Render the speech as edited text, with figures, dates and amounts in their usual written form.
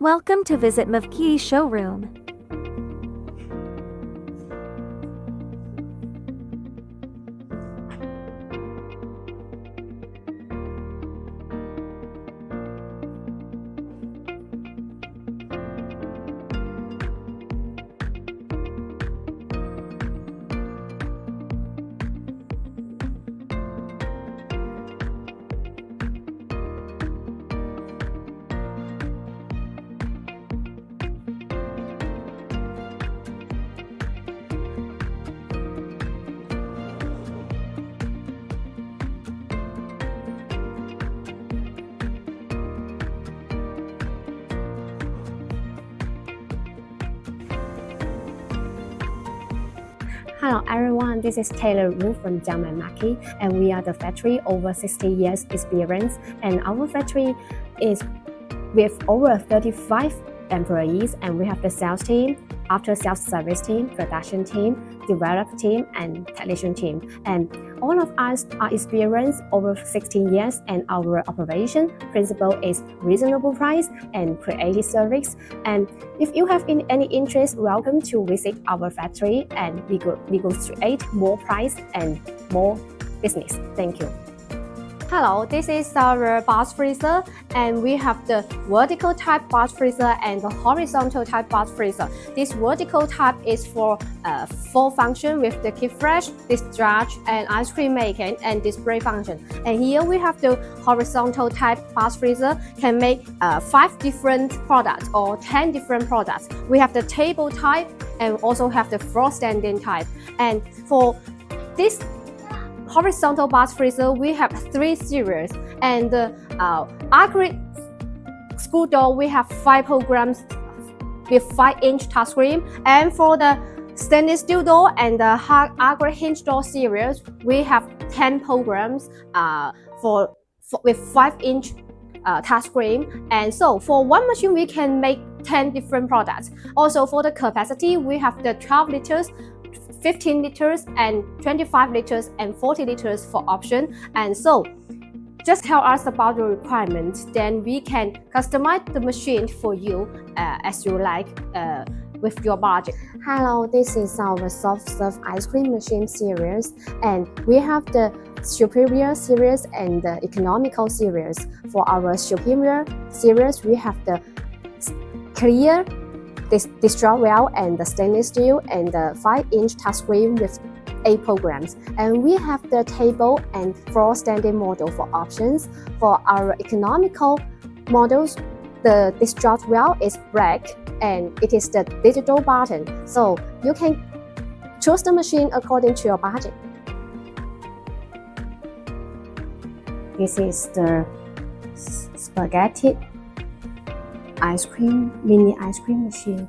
Welcome to visit Mavki showroom. Hello everyone, this is Taylor Wu from Jiangmen Maki, and we are the factory over 60 years experience, and our factory is with over 35 employees, and we have the sales team, after sales service team, production team, develop team, and technician team. And all of us are experienced over 16 years, and our operation principle is reasonable price and creative service. And if you have any interest, welcome to visit our factory, and we negotiate more price and more business. Thank you. Hello, this is our box freezer, and we have the vertical type box freezer and the horizontal type box freezer. This vertical type is for full function with the keep fresh, discharge, and ice cream making and display function. And here we have the horizontal type box freezer, can make 5 different products or 10 different products. We have the table type and also have the floor standing type. And for this horizontal box freezer, we have 3 series, and the acrylic screw door, we have 5 programs with 5-inch touchscreen. And for the stainless steel door and the acrylic hinge door series, we have 10 programs with 5-inch touchscreen. And so for one machine we can make 10 different products. Also for the capacity, we have the 12 liters, 15 liters, and 25 liters, and 40 liters for option. And so just tell us about the requirements, then we can customize the machine for you as you like with your budget. Hello, this is our soft serve ice cream machine series, and we have the superior series and the economical series. For our superior series, we have the clear destroy well and the stainless steel and the 5-inch touchscreen with 8 programs. And we have the table and floor standing model for options. For our economical models, the destroy well is black and it is the digital button. So you can choose the machine according to your budget. This is the spaghetti mini ice cream machine.